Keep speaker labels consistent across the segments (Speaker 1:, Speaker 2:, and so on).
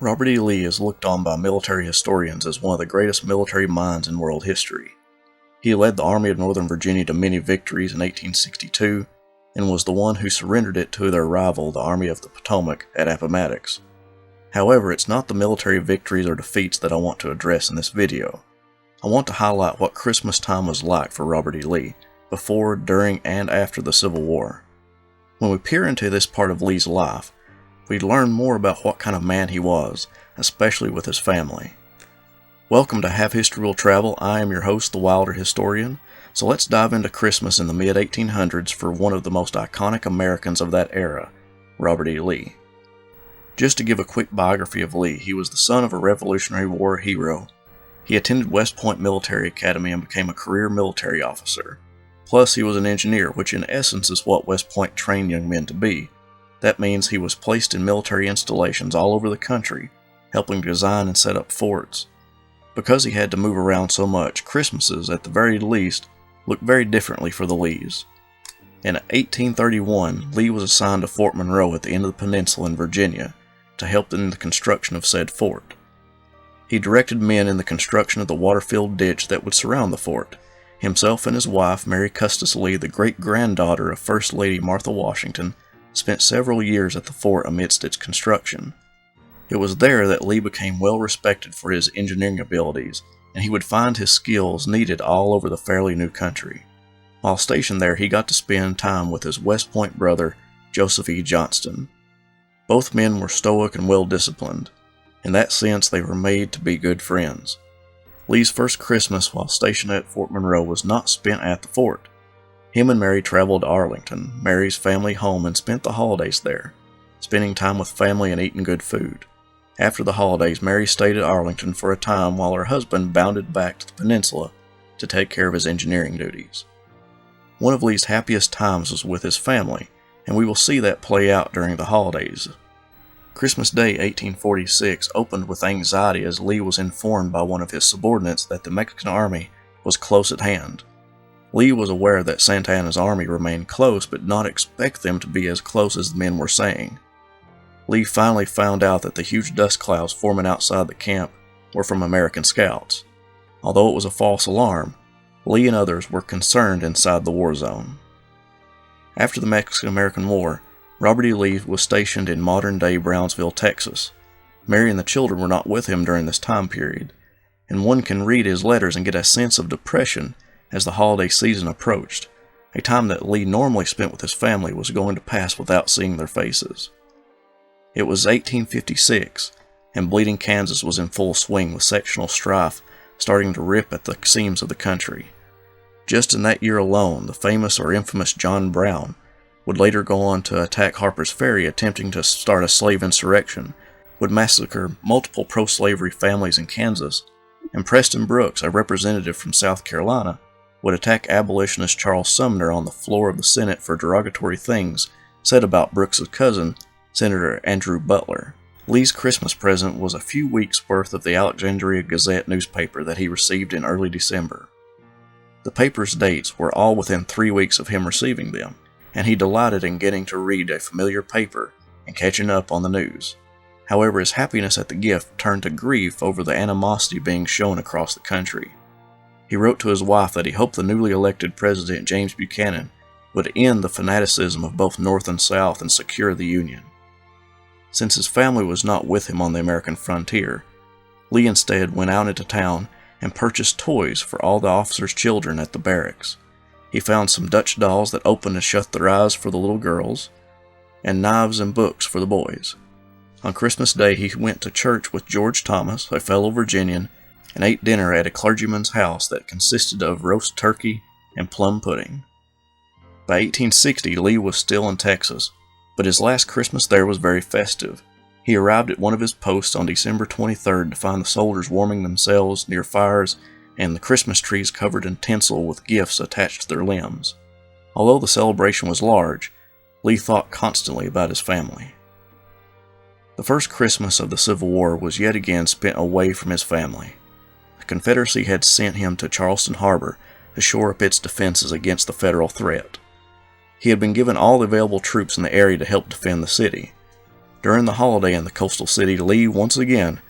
Speaker 1: Robert E. Lee is looked on by military historians as one of the greatest military minds in world history. He led the Army of Northern Virginia to many victories in 1862 and was the one who surrendered it to their rival, the Army of the Potomac, at Appomattox. However, it's not the military victories or defeats that I want to address in this video. I want to highlight what Christmas time was like for Robert E. Lee, before, during, and after the Civil War. When we peer into this part of Lee's life, we learn more about what kind of man he was, especially with his family. Welcome to Have History Will Travel. I am your host, the Wilder Historian. So let's dive into Christmas in the mid-1800s for one of the most iconic Americans of that era, Robert E. Lee. Just to give a quick biography of Lee, he was the son of a Revolutionary War hero. He attended West Point Military Academy and became a career military officer. Plus, he was an engineer, which in essence is what West Point trained young men to be. That means he was placed in military installations all over the country, helping design and set up forts. Because he had to move around so much, Christmases, at the very least, looked very differently for the Lees. In 1831, Lee was assigned to Fort Monroe at the end of the peninsula in Virginia to help in the construction of said fort. He directed men in the construction of the water-filled ditch that would surround the fort. Himself and his wife, Mary Custis Lee, the great-granddaughter of First Lady Martha Washington, spent several years at the fort amidst its construction. It was there that Lee became well respected for his engineering abilities, and he would find his skills needed all over the fairly new country. While stationed there, he got to spend time with his West Point brother, Joseph E. Johnston. Both men were stoic and well-disciplined. In that sense, they were made to be good friends. Lee's first Christmas while stationed at Fort Monroe was not spent at the fort. Him and Mary traveled to Arlington, Mary's family home, and spent the holidays there, spending time with family and eating good food. After the holidays, Mary stayed at Arlington for a time while her husband bounded back to the peninsula to take care of his engineering duties. One of Lee's happiest times was with his family, and we will see that play out during the holidays. Christmas Day 1846 opened with anxiety as Lee was informed by one of his subordinates that the Mexican army was close at hand. Lee was aware that Santa Anna's army remained close, but did not expect them to be as close as the men were saying. Lee finally found out that the huge dust clouds forming outside the camp were from American scouts. Although it was a false alarm, Lee and others were concerned inside the war zone. After the Mexican-American War, Robert E. Lee was stationed in modern-day Brownsville, Texas. Mary and the children were not with him during this time period, and one can read his letters and get a sense of depression as the holiday season approached. A time that Lee normally spent with his family was going to pass without seeing their faces. It was 1856, and Bleeding Kansas was in full swing with sectional strife starting to rip at the seams of the country. Just in that year alone, the famous or infamous John Brown would later go on to attack Harper's Ferry attempting to start a slave insurrection, would massacre multiple pro-slavery families in Kansas, and Preston Brooks, a representative from South Carolina, would attack abolitionist Charles Sumner on the floor of the Senate for derogatory things said about Brooks' cousin, Senator Andrew Butler. Lee's Christmas present was a few weeks' worth of the Alexandria Gazette newspaper that he received in early December. The paper's dates were all within 3 weeks of him receiving them, and he delighted in getting to read a familiar paper and catching up on the news. However, his happiness at the gift turned to grief over the animosity being shown across the country. He wrote to his wife that he hoped the newly elected President James Buchanan would end the fanaticism of both North and South and secure the Union. Since his family was not with him on the American frontier, Lee instead went out into town and purchased toys for all the officers' children at the barracks. He found some Dutch dolls that opened and shut their eyes for the little girls, and knives and books for the boys. On Christmas Day, he went to church with George Thomas, a fellow Virginian, and ate dinner at a clergyman's house that consisted of roast turkey and plum pudding. By 1860, Lee was still in Texas, but his last Christmas there was very festive. He arrived at one of his posts on December 23rd to find the soldiers warming themselves near fires and the Christmas trees covered in tinsel with gifts attached to their limbs. Although the celebration was large, Lee thought constantly about his family. The first Christmas of the Civil War was yet again spent away from his family. The Confederacy had sent him to Charleston Harbor to shore up its defenses against the Federal threat. He had been given all the available troops in the area to help defend the city. During the holiday in the coastal city, Lee once again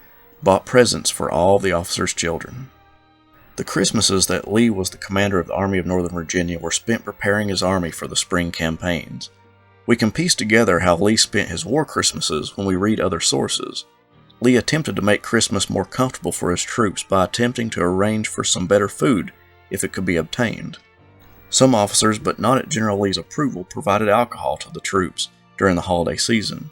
Speaker 1: bought presents for all the officers' children. The Christmases that Lee was the commander of the Army of Northern Virginia were spent preparing his army for the spring campaigns. We can piece together how Lee spent his war Christmases when we read other sources. Lee attempted to make Christmas more comfortable for his troops by attempting to arrange for some better food if it could be obtained. Some officers, but not at General Lee's approval, provided alcohol to the troops during the holiday season.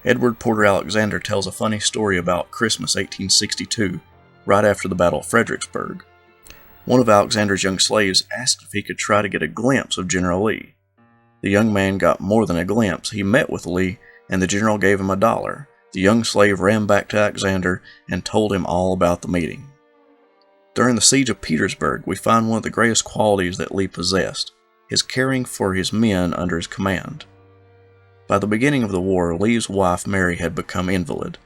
Speaker 1: Edward Porter Alexander tells a funny story about Christmas 1862, right after the Battle of Fredericksburg. One of Alexander's young slaves asked if he could try to get a glimpse of General Lee. The young man got more than a glimpse. He met with Lee, and the general gave him $1. The young slave ran back to Alexander and told him all about the meeting. During the siege of Petersburg, we find one of the greatest qualities that Lee possessed, his caring for his men under his command. By the beginning of the war, Lee's wife Mary had become invalid,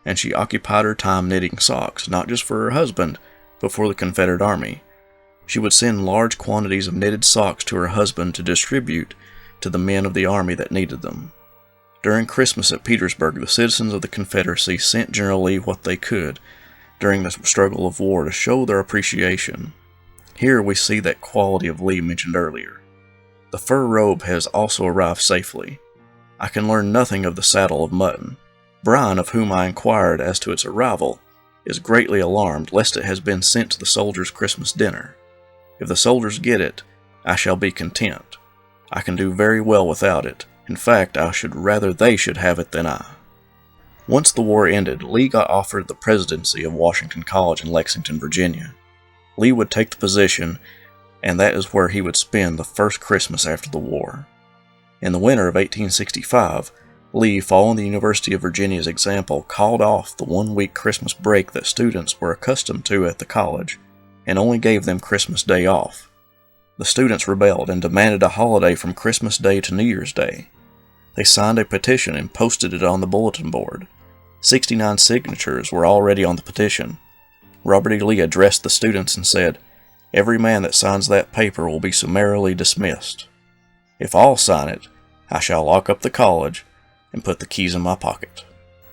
Speaker 1: and she occupied her time knitting socks, not just for her husband, but for the Confederate Army. She would send large quantities of knitted socks to her husband to distribute to the men of the army that needed them. During Christmas at Petersburg, the citizens of the Confederacy sent General Lee what they could during the struggle of war to show their appreciation. Here we see that quality of Lee mentioned earlier. The fur robe has also arrived safely. I can learn nothing of the saddle of mutton. Brian, of whom I inquired as to its arrival, is greatly alarmed lest it has been sent to the soldiers' Christmas dinner. If the soldiers get it, I shall be content. I can do very well without it. In fact, I should rather they should have it than I. Once the war ended, Lee got offered the presidency of Washington College in Lexington, Virginia. Lee would take the position, and that is where he would spend the first Christmas after the war. In the winter of 1865, Lee, following the University of Virginia's example, called off the one-week Christmas break that students were accustomed to at the college, and only gave them Christmas Day off. The students rebelled and demanded a holiday from Christmas Day to New Year's Day. They signed a petition and posted it on the bulletin board. 69 signatures were already on the petition. Robert E. Lee addressed the students and said, "Every man that signs that paper will be summarily dismissed. If all sign it, I shall lock up the college and put the keys in my pocket."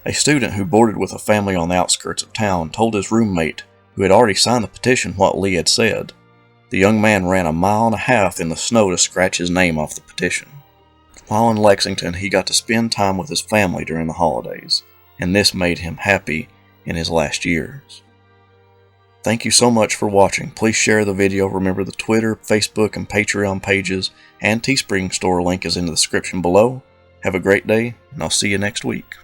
Speaker 1: A student who boarded with a family on the outskirts of town told his roommate, who had already signed the petition, what Lee had said. The young man ran 1.5 miles in the snow to scratch his name off the petition. While in Lexington, he got to spend time with his family during the holidays, and this made him happy in his last years. Thank you so much for watching. Please share the video. Remember, the Twitter, Facebook, and Patreon pages and Teespring store link is in the description below. Have a great day, and I'll see you next week.